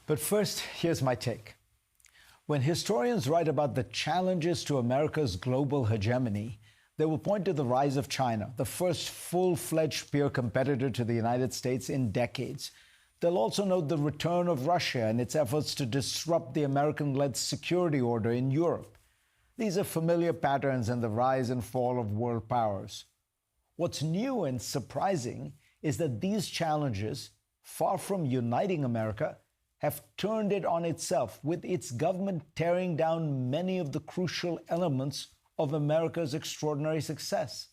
But first, here's my take. When historians write about the challenges to America's global hegemony, they will point to the rise of China, the first full-fledged peer competitor to the United States in decades. They'll also note the return of Russia and its efforts to disrupt the American-led security order in Europe. These are familiar patterns in the rise and fall of world powers. What's new and surprising is that these challenges, far from uniting America, have turned it on itself, with its government tearing down many of the crucial elements of America's extraordinary success.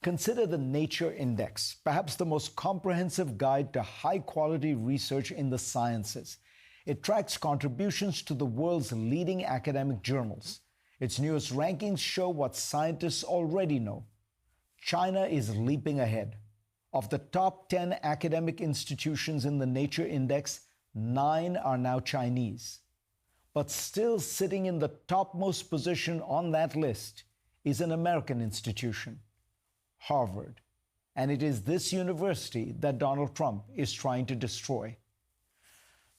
Consider the Nature Index, perhaps the most comprehensive guide to high-quality research in the sciences. It tracks contributions to the world's leading academic journals. Its newest rankings show what scientists already know. China is leaping ahead. Of the top 10 academic institutions in the Nature Index, 9 are now Chinese. But still sitting in the topmost position on that list is an American institution, Harvard. And it is this university that Donald Trump is trying to destroy.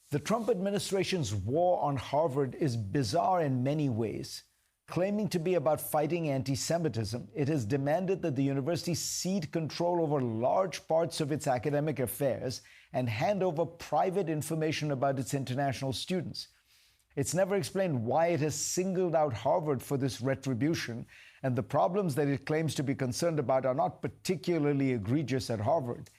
The Trump administration's war on Harvard is bizarre in many ways. Claiming to be about fighting anti-Semitism, it has demanded that the university cede control over large parts of its academic affairs and hand over private information about its international students. It's never explained why it has singled out Harvard for this retribution, and the problems that it claims to be concerned about are not particularly egregious at Harvard.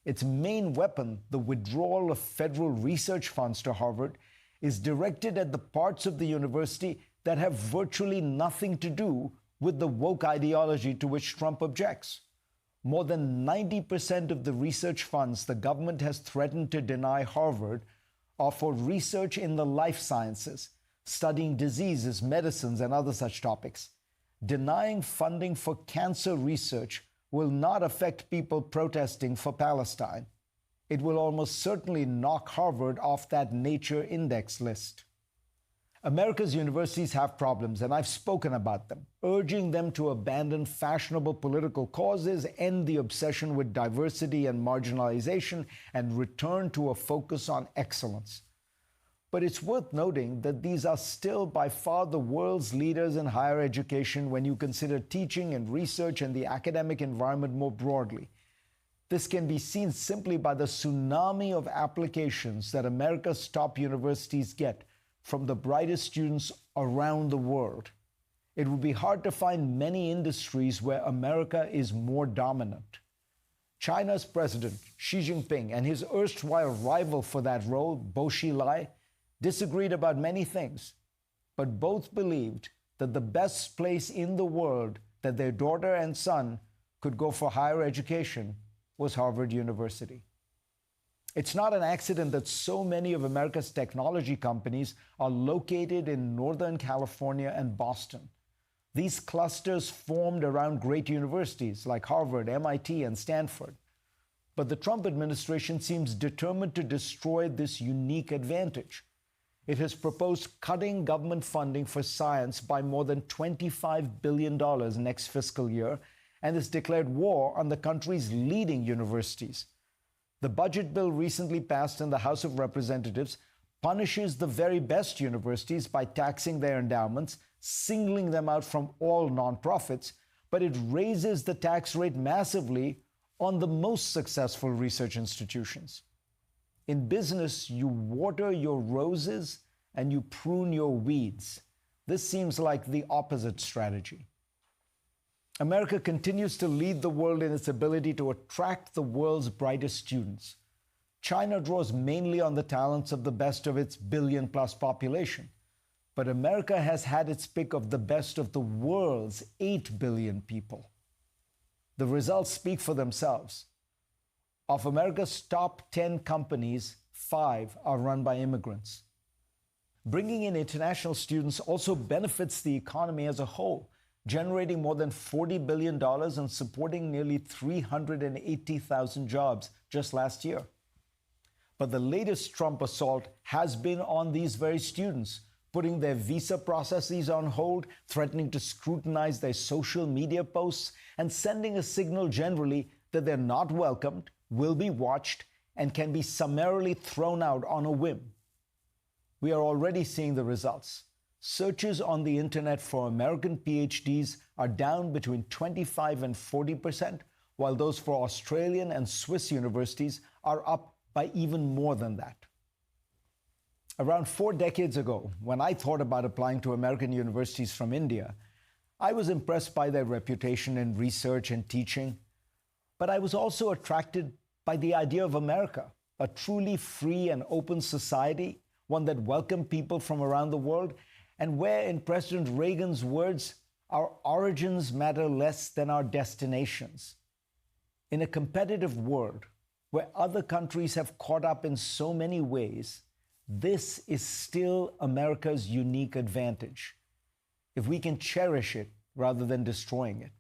Its main weapon, the withdrawal of federal research funds to Harvard, is directed at the parts of the university that have virtually nothing to do with the woke ideology to which Trump objects. More than 90% of the research funds the government has threatened to deny Harvard are for research in the life sciences, studying diseases, medicines, and other such topics. Denying funding for cancer research will not affect people protesting for Palestine. It will almost certainly knock Harvard off that Nature Index list. America's universities have problems, and I've spoken about them, urging them to abandon fashionable political causes, end the obsession with diversity and marginalization, and return to a focus on excellence. But it's worth noting that these are still by far the world's leaders in higher education when you consider teaching and research and the academic environment more broadly. This can be seen simply by the tsunami of applications that America's top universities get from the brightest students around the world. It would be hard to find many industries where America is more dominant. China's president, Xi Jinping, and his erstwhile rival for that role, Bo Xilai, disagreed about many things, but both believed that the best place in the world that their daughter and son could go for higher education was Harvard University. It's not an accident that so many of America's technology companies are located in Northern California and Boston. These clusters formed around great universities like Harvard, MIT, and Stanford. But the Trump administration seems determined to destroy this unique advantage. It has proposed cutting government funding for science by more than $25 billion next fiscal year and has declared war on the country's leading universities. The budget bill recently passed in the House of Representatives punishes the very best universities by taxing their endowments, singling them out from all nonprofits, but it raises the tax rate massively on the most successful research institutions. In business, you water your roses and you prune your weeds. This seems like the opposite strategy. America continues to lead the world in its ability to attract the world's brightest students. China draws mainly on the talents of the best of its billion-plus population. But America has had its pick of the best of the world's 8 billion people. The results speak for themselves. Of America's top 10 companies, 5 are run by immigrants. Bringing in international students also benefits the economy as a whole, generating more than $40 billion and supporting nearly 380,000 jobs just last year. But the latest Trump assault has been on these very students, putting their visa processes on hold, threatening to scrutinize their social media posts, and sending a signal generally that they're not welcomed, will be watched, and can be summarily thrown out on a whim. We are already seeing the results. Searches on the internet for American PhDs are down between 25 and 40%, while those for Australian and Swiss universities are up by even more than that. Around 4 decades ago, when I thought about applying to American universities from India, I was impressed by their reputation in research and teaching, but I was also attracted by the idea of America, a truly free and open society, one that welcomed people from around the world, and where, in President Reagan's words, our origins matter less than our destinations. In a competitive world where other countries have caught up in so many ways, this is still America's unique advantage, if we can cherish it rather than destroying it.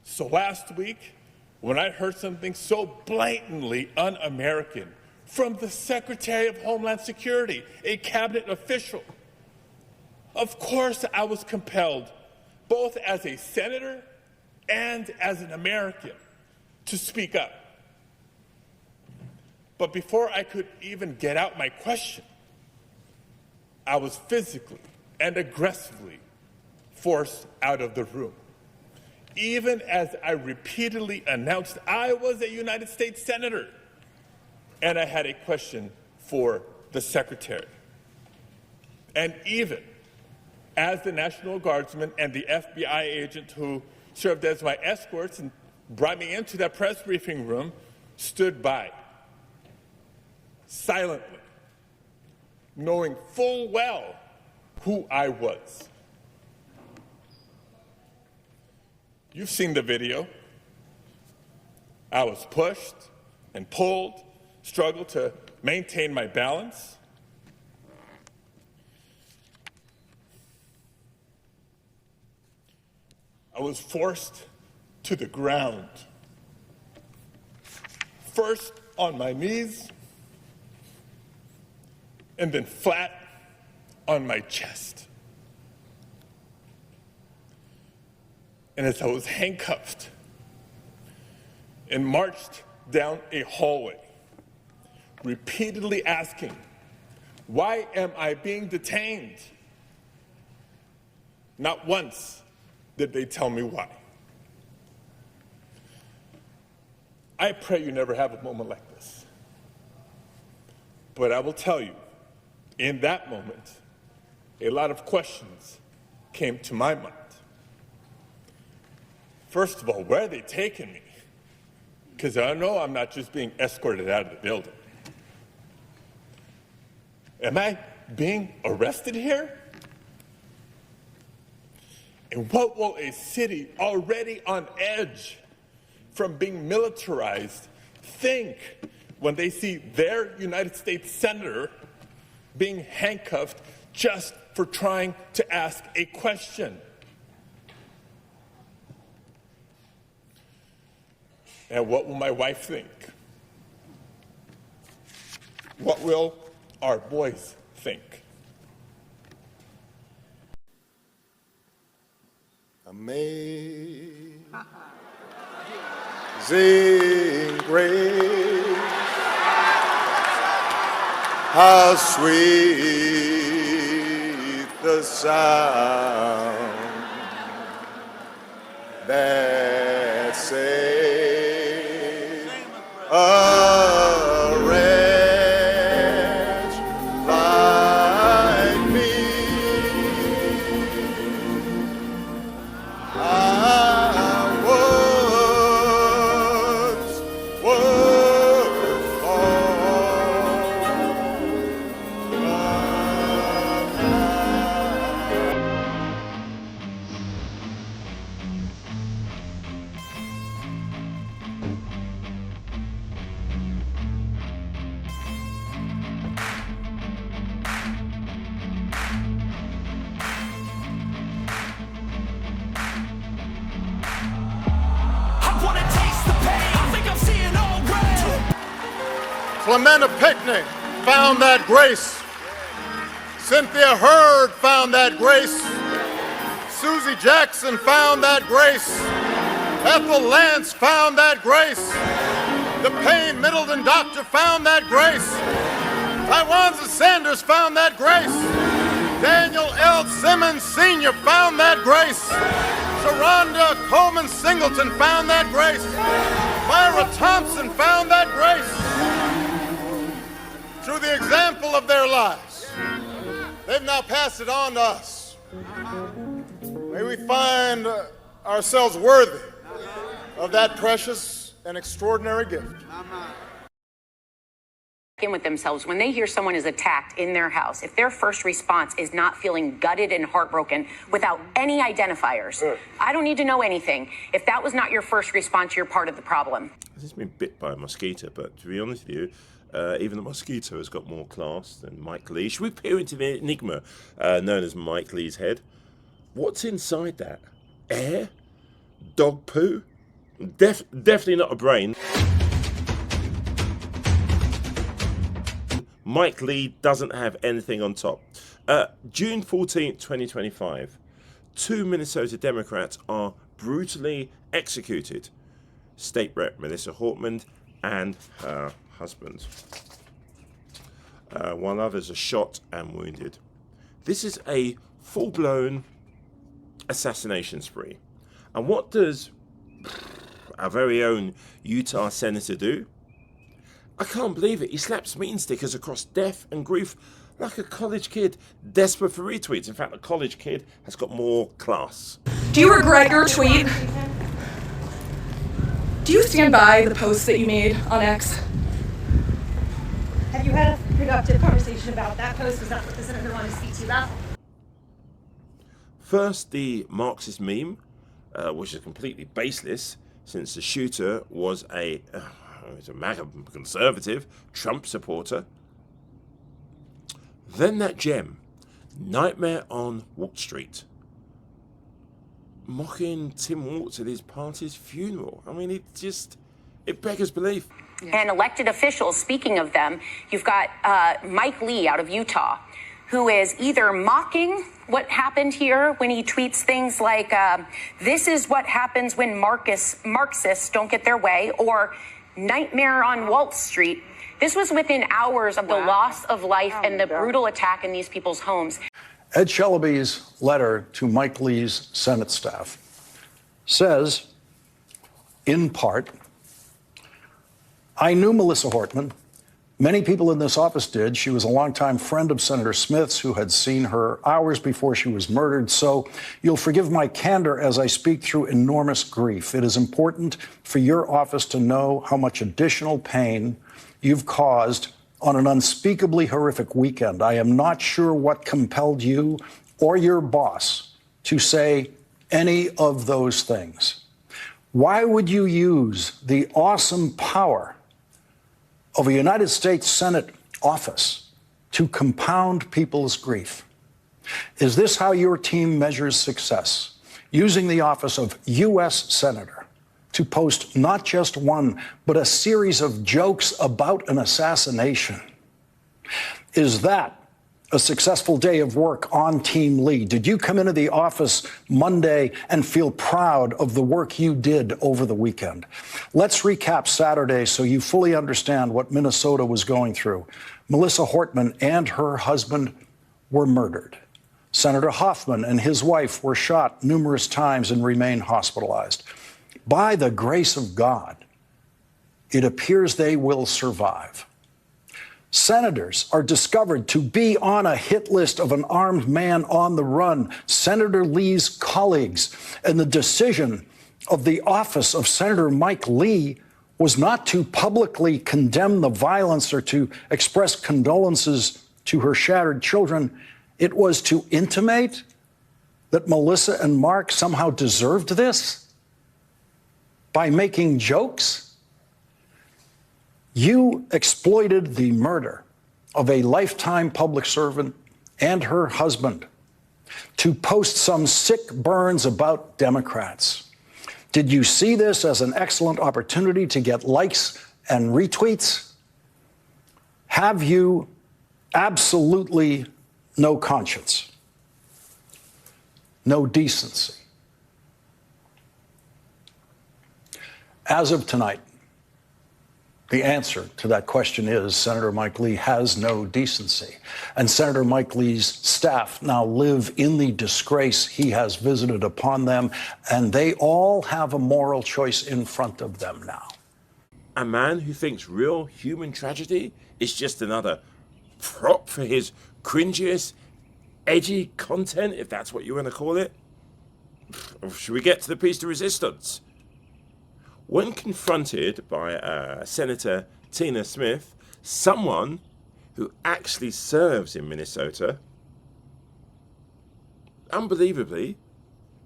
So last week, when I heard something so blatantly un-American from the Secretary of Homeland Security, a cabinet official, of course I was compelled, both as a senator and as an American, to speak up. But before I could even get out my question, I was physically and aggressively forced out of the room, even as I repeatedly announced I was a United States Senator and I had a question for the Secretary. And even as the National Guardsman and the FBI agent who served as my escorts and brought me into that press briefing room stood by, silently, knowing full well who I was. You've seen the video. I was pushed and pulled, struggled to maintain my balance. I was forced to the ground, first on my knees, and then flat on my chest. And as I was handcuffed and marched down a hallway, repeatedly asking, why am I being detained? Not once did they tell me why. I pray you never have a moment like this. But I will tell you, in that moment, a lot of questions came to my mind. First of all, where are they taking me? Because I know I'm not just being escorted out of the building. Am I being arrested here? And what will a city already on edge from being militarized think when they see their United States Senator being handcuffed just for trying to ask a question? And what will my wife think? What will our boys think? Amazing grace, how sweet the sound that saved a wretch like me. I once was Clementa Picnic found that grace. Cynthia Hurd found that grace. Susie Jackson found that grace. Ethel Lance found that grace. The Payne Middleton doctor found that grace. Tywanza Sanders found that grace. Daniel L. Simmons Sr. found that grace. Sharonda Coleman Singleton found that grace. Myra Thompson found that grace. Through the example of their lives, they've now passed it on to us. May we find ourselves worthy of that precious and extraordinary gift. In with themselves when they hear someone is attacked in their house. If their first response is not feeling gutted and heartbroken without any identifiers, I don't need to know anything. If that was not your first response, you're part of the problem. This has been bit by a mosquito, but to be honest with you, even the mosquito has got more class than Mike Lee. Should we peer into the enigma known as Mike Lee's head? What's inside that? Air? Dog poo? Definitely not a brain. Mike Lee doesn't have anything on top. June 14th, 2025, 2 Minnesota Democrats are brutally executed. State Rep Melissa Hortman and her husband, while others are shot and wounded. This is a full-blown assassination spree. And what does our very own Utah senator do? I can't believe it. He slaps mean stickers across death and grief like a college kid, desperate for retweets. In fact, a college kid has got more class. Do you regret your tweet? Do you stand by the post that you made on X? Have you had a productive conversation about that post? Was that what the senator wanted to speak to you about? First, the Marxist meme, which is completely baseless, since the shooter was a MAGA conservative, Trump supporter. Then that gem, Nightmare on Wall Street, mocking Tim Walz at his party's funeral. I mean, it beggars belief. And elected officials, speaking of them, you've got Mike Lee out of Utah, who is either mocking what happened here when he tweets things like, this is what happens when Marxists don't get their way, or Nightmare on Wall Street. This was within hours of the loss of life and the brutal attack in these people's homes. Ed Sheleby's letter to Mike Lee's Senate staff says, in part, I knew Melissa Hortman. Many people in this office did. She was a longtime friend of Senator Smith's who had seen her hours before she was murdered. So you'll forgive my candor as I speak through enormous grief. It is important for your office to know how much additional pain you've caused on an unspeakably horrific weekend. I am not sure what compelled you or your boss to say any of those things. Why would you use the awesome power of a United States Senate office to compound people's grief? Is this how your team measures success? Using the office of U.S. Senator to post not just one, but a series of jokes about an assassination. Is that a successful day of work on Team Lee? Did you come into the office Monday and feel proud of the work you did over the weekend? Let's recap Saturday so you fully understand what Minnesota was going through. Melissa Hortman and her husband were murdered. Senator Hoffman and his wife were shot numerous times and remain hospitalized. By the grace of God, it appears they will survive. Senators are discovered to be on a hit list of an armed man on the run, Senator Lee's colleagues. And the decision of the office of Senator Mike Lee was not to publicly condemn the violence or to express condolences to her shattered children. It was to intimate that Melissa and Mark somehow deserved this by making jokes. You exploited the murder of a lifetime public servant and her husband to post some sick burns about Democrats. Did you see this as an excellent opportunity to get likes and retweets? Have you absolutely no conscience, no decency? As of tonight, The answer to that question is Senator Mike Lee has no decency. And Senator Mike Lee's staff now live in the disgrace he has visited upon them, and they all have a moral choice in front of them now. A man who thinks real human tragedy is just another prop for his cringiest, edgy content, if that's what you want to call it? Or should we get to the piece de resistance? When confronted by Senator Tina Smith, someone who actually serves in Minnesota, unbelievably,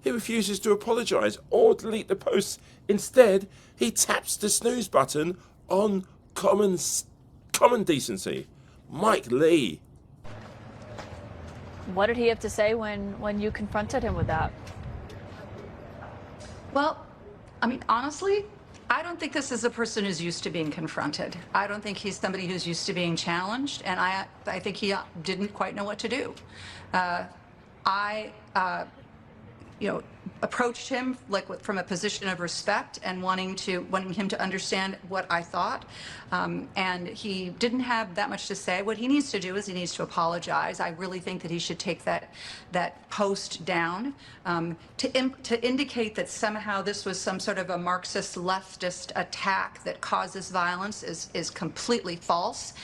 he refuses to apologize or delete the post. Instead, he taps the snooze button on common decency. Mike Lee. What did he have to say when you confronted him with that? Well, I mean, honestly, I don't think this is a person who's used to being confronted. I don't think he's somebody who's used to being challenged, and I think he didn't quite know what to do. I approached him from a position of respect and wanting him to understand what I thought. And he didn't have that much to say. What he needs to do is he needs to apologize. I really think that he should take that post down to indicate that somehow this was some sort of a Marxist leftist attack that causes violence is completely false.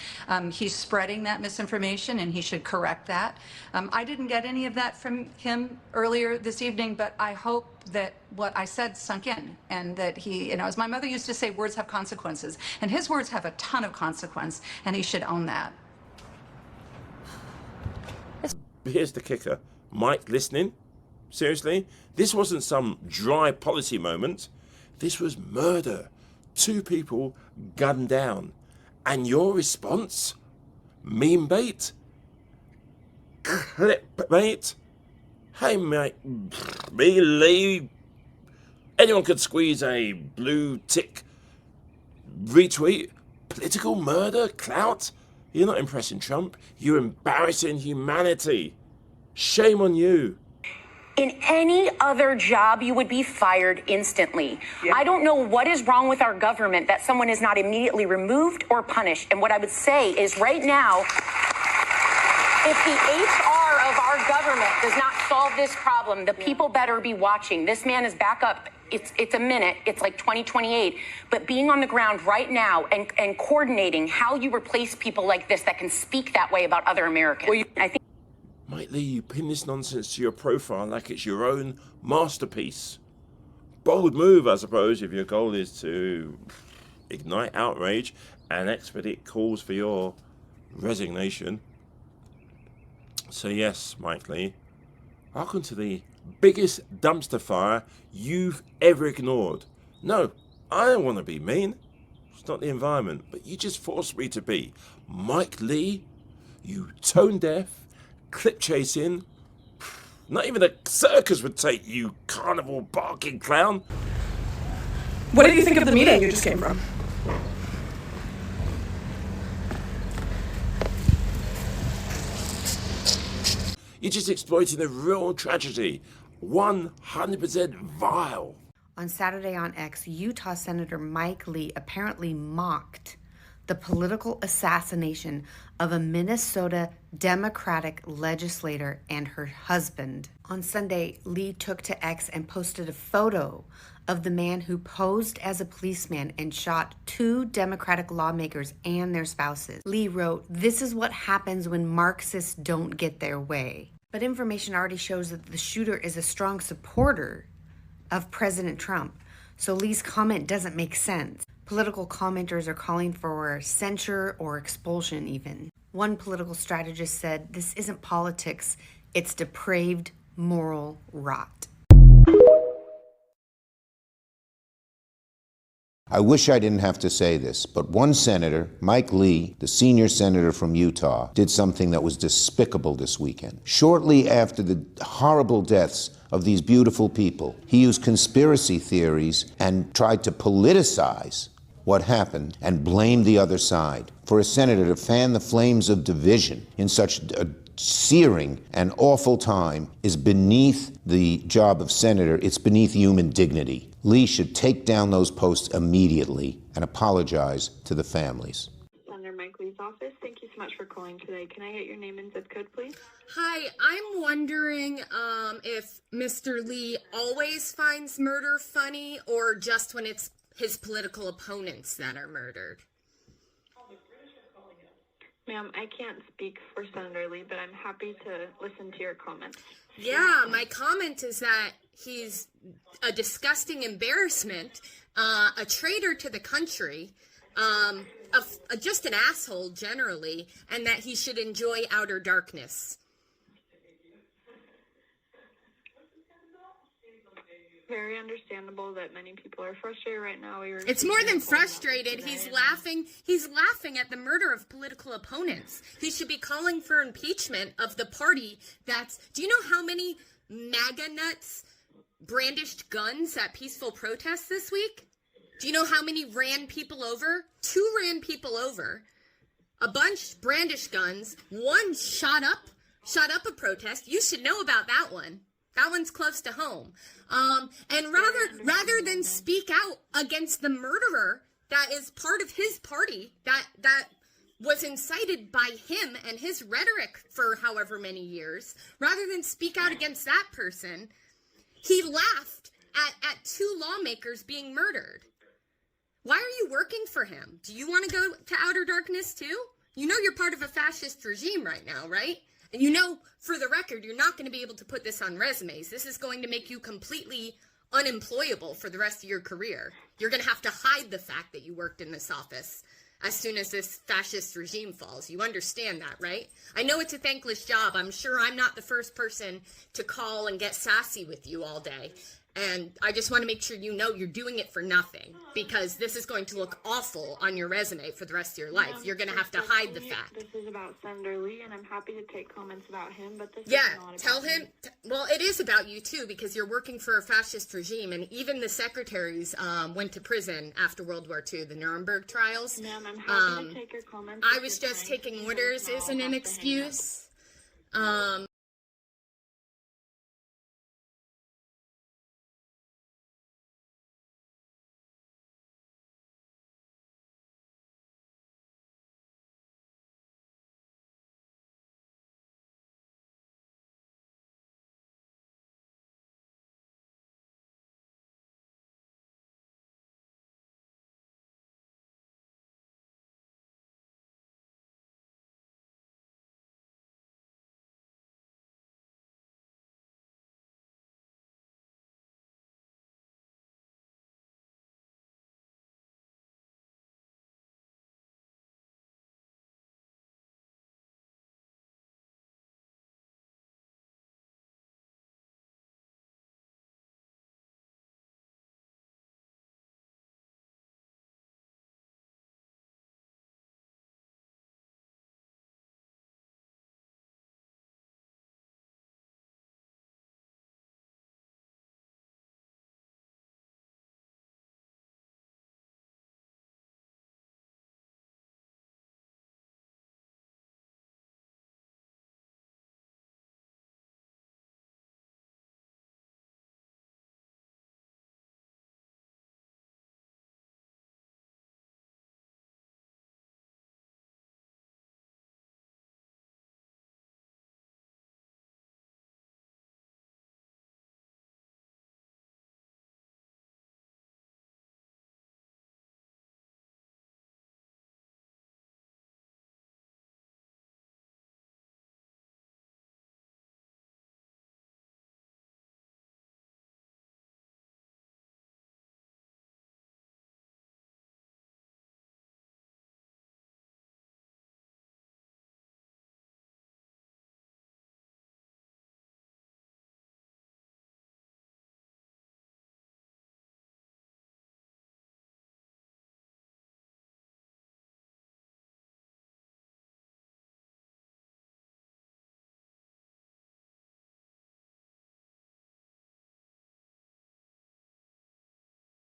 He's spreading that misinformation, and he should correct that. I didn't get any of that from him earlier this evening, but I hope that what I said sunk in, and that he, as my mother used to say, words have consequences, and his words have a ton of consequence, and he should own that. Here's the kicker. Mike, listening? Seriously? This wasn't some dry policy moment. This was murder. 2 people gunned down. And your response? Meme bait? Clip bait? Hey, mate, me, Lee, anyone could squeeze a blue tick retweet. Political murder? Clout? You're not impressing Trump. You're embarrassing humanity. Shame on you. In any other job, you would be fired instantly. Yeah. I don't know what is wrong with our government that someone is not immediately removed or punished. And what I would say is right now, if the HR of our government does not solve this problem, the people better be watching. This man is back up. It's a minute. It's like 2028. But being on the ground right now and coordinating how you replace people like this that can speak that way about other Americans. Well, I think. Mike Lee, you pin this nonsense to your profile like it's your own masterpiece. Bold move, I suppose, if your goal is to ignite outrage and expedite calls for your resignation. So yes, Mike Lee, welcome to the biggest dumpster fire you've ever ignored. No, I don't want to be mean. It's not the environment, but you just forced me to be. Mike Lee, you tone deaf, clip chasing. Not even a circus would take you, carnival barking clown. What did you think of the meeting you just came from? You're just exploiting a real tragedy. 100% vile. On Saturday on X, Utah Senator Mike Lee apparently mocked the political assassination of a Minnesota Democratic legislator and her husband. On Sunday, Lee took to X and posted a photo of the man who posed as a policeman and shot 2 Democratic lawmakers and their spouses. Lee wrote, "This is what happens when Marxists don't get their way." But information already shows that the shooter is a strong supporter of President Trump, so Lee's comment doesn't make sense. Political commenters are calling for censure or expulsion even. One political strategist said, "This isn't politics, it's depraved moral rot." I wish I didn't have to say this, but one senator, Mike Lee, the senior senator from Utah, did something that was despicable this weekend. Shortly after the horrible deaths of these beautiful people, he used conspiracy theories and tried to politicize what happened and blame the other side. For a senator to fan the flames of division in such a searing and awful time is beneath the job of senator. It's beneath human dignity. Lee should take down those posts immediately and apologize to the families. Senator Mike Lee's office. Thank you so much for calling today. Can I get your name and zip code, please? Hi, I'm wondering if Mr. Lee always finds murder funny or just when it's his political opponents that are murdered. Ma'am, I can't speak for Senator Lee, but I'm happy to listen to your comments. Yeah, my comment is that he's a disgusting embarrassment, a traitor to the country, just an asshole generally, and that he should enjoy outer darkness. Very understandable that many people are frustrated right now. It's more than frustrated. He's laughing. He's laughing at the murder of political opponents. He should be calling for impeachment of the party that's... Do you know how many MAGA nuts brandished guns at peaceful protests this week? Do you know how many ran people over? 2 ran people over. A bunch brandished guns. 1 shot up a protest. You should know about that one. That one's close to home. And rather than speak out against the murderer that is part of his party, that was incited by him and his rhetoric for however many years, rather than speak out against that person, he laughed at 2 lawmakers being murdered. Why are you working for him? Do you want to go to outer darkness too? You know you're part of a fascist regime right now, right? And you know, for the record, you're not going to be able to put this on resumes. This is going to make you completely unemployable for the rest of your career. You're going to have to hide the fact that you worked in this office as soon as this fascist regime falls. You understand that, right? I know it's a thankless job. I'm sure I'm not the first person to call and get sassy with you all day. And I just want to make sure you know you're doing it for nothing, because this is going to look awful on your resume for the rest of your life. You're going to have to hide the fact. This is about Senator Lee, and I'm happy to take comments about him, but this is not tell about him. Well, it is about you, too, because you're working for a fascist regime, and even the secretaries went to prison after World War II, the Nuremberg trials. Ma'am, I'm happy to take your comments. I was just taking orders isn't an excuse.